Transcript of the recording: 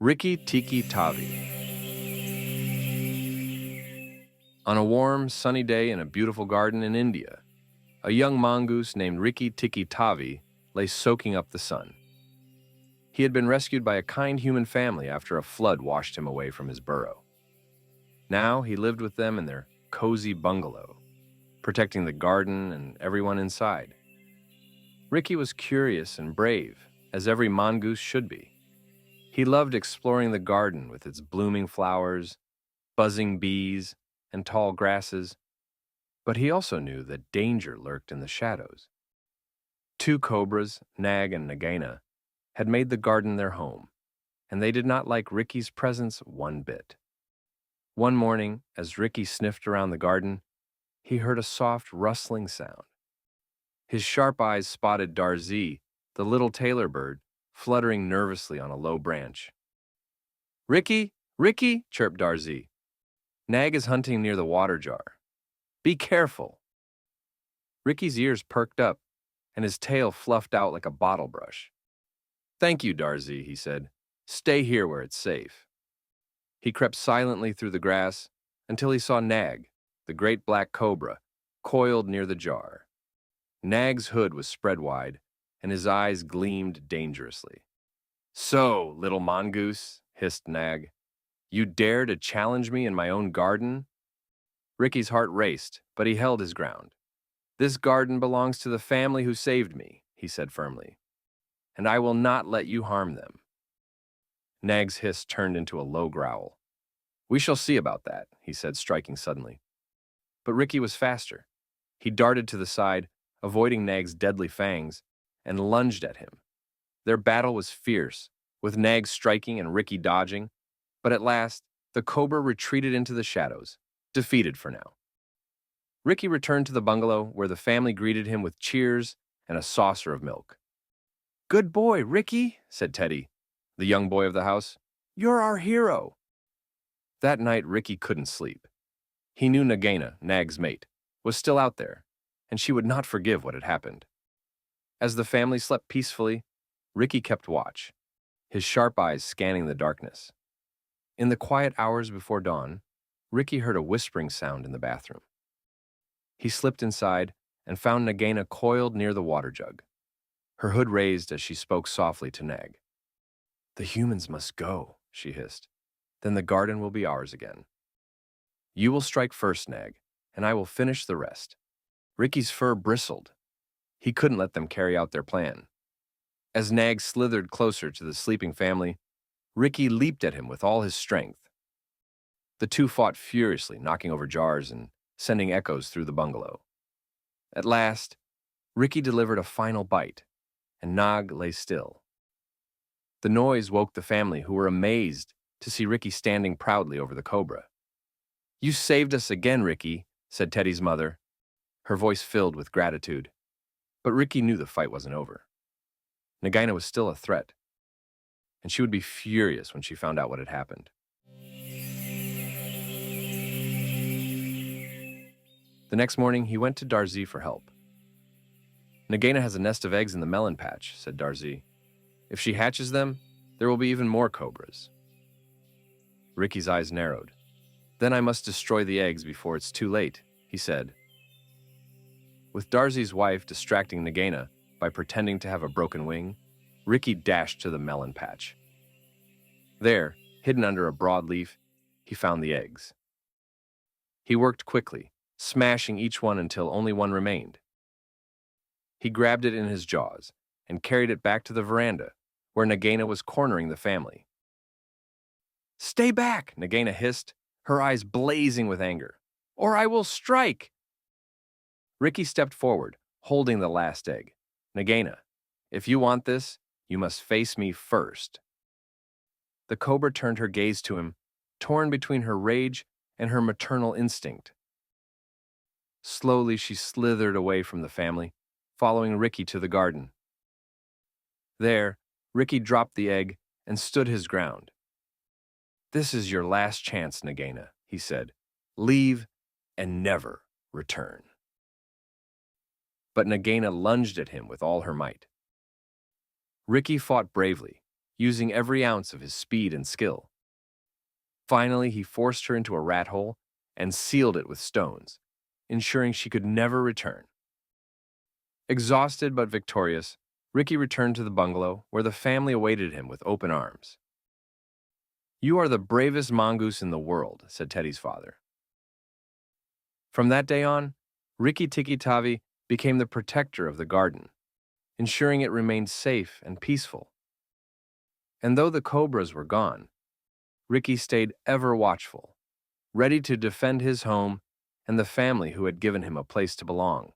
Rikki-Tikki-Tavi. On a warm, sunny day in a beautiful garden in India, a young mongoose named Rikki-Tikki-Tavi lay soaking up the sun. He had been rescued by a kind human family after a flood washed him away from his burrow. Now he lived with them in their cozy bungalow, protecting the garden and everyone inside. Rikki was curious and brave, as every mongoose should be. He loved exploring the garden with its blooming flowers, buzzing bees, and tall grasses, but he also knew that danger lurked in the shadows. Two cobras, Nag and Nagaina, had made the garden their home, and they did not like Rikki's presence one bit. One morning, as Rikki sniffed around the garden, he heard a soft rustling sound. His sharp eyes spotted Darzee, the little tailor bird, fluttering nervously on a low branch. "Rikki, Rikki," chirped Darzee. "Nag is hunting near the water jar. Be careful." Rikki's ears perked up, and his tail fluffed out like a bottle brush. "Thank you, Darzee," he said. "Stay here where it's safe." He crept silently through the grass until he saw Nag, the great black cobra, coiled near the jar. Nag's hood was spread wide, and his eyes gleamed dangerously. "So, little mongoose," hissed Nag, "you dare to challenge me in my own garden?" Rikki's heart raced, but he held his ground. "This garden belongs to the family who saved me," he said firmly, "and I will not let you harm them." Nag's hiss turned into a low growl. "We shall see about that," he said, striking suddenly. But Rikki was faster. He darted to the side, avoiding Nag's deadly fangs, and lunged at him. Their battle was fierce, with Nag striking and Rikki dodging, but at last, the cobra retreated into the shadows, defeated for now. Rikki returned to the bungalow, where the family greeted him with cheers and a saucer of milk. "Good boy, Rikki," said Teddy, the young boy of the house. "You're our hero." That night, Rikki couldn't sleep. He knew Nagaina, Nag's mate, was still out there, and she would not forgive what had happened. As the family slept peacefully, Rikki kept watch, his sharp eyes scanning the darkness. In the quiet hours before dawn, Rikki heard a whispering sound in the bathroom. He slipped inside and found Nagaina coiled near the water jug, her hood raised as she spoke softly to Nag. "The humans must go," she hissed. "Then the garden will be ours again. You will strike first, Nag, and I will finish the rest." Rikki's fur bristled. He couldn't let them carry out their plan. As Nag slithered closer to the sleeping family, Rikki leaped at him with all his strength. The two fought furiously, knocking over jars and sending echoes through the bungalow. At last, Rikki delivered a final bite, and Nag lay still. The noise woke the family, who were amazed to see Rikki standing proudly over the cobra. "You saved us again, Rikki," said Teddy's mother, her voice filled with gratitude. But Rikki knew the fight wasn't over. Nagaina was still a threat, and she would be furious when she found out what had happened. The next morning, he went to Darzee for help. "Nagaina has a nest of eggs in the melon patch," said Darzee. "If she hatches them, there will be even more cobras." Rikki's eyes narrowed. "Then I must destroy the eggs before it's too late," he said. With Darzee's wife distracting Nagaina by pretending to have a broken wing, Rikki dashed to the melon patch. There, hidden under a broad leaf, he found the eggs. He worked quickly, smashing each one until only one remained. He grabbed it in his jaws and carried it back to the veranda, where Nagaina was cornering the family. "Stay back," Nagaina hissed, her eyes blazing with anger, "or I will strike." Rikki stepped forward, holding the last egg. "Nagaina, if you want this, you must face me first." The cobra turned her gaze to him, torn between her rage and her maternal instinct. Slowly, she slithered away from the family, following Rikki to the garden. There, Rikki dropped the egg and stood his ground. "This is your last chance, Nagaina," he said. "Leave and never return." But Nagaina lunged at him with all her might. Rikki fought bravely, using every ounce of his speed and skill. Finally, he forced her into a rat hole and sealed it with stones, ensuring she could never return. Exhausted but victorious, Rikki returned to the bungalow where the family awaited him with open arms. "You are the bravest mongoose in the world," said Teddy's father. From that day on, Rikki-Tikki-Tavi became the protector of the garden, ensuring it remained safe and peaceful. And though the cobras were gone, Rikki stayed ever watchful, ready to defend his home and the family who had given him a place to belong.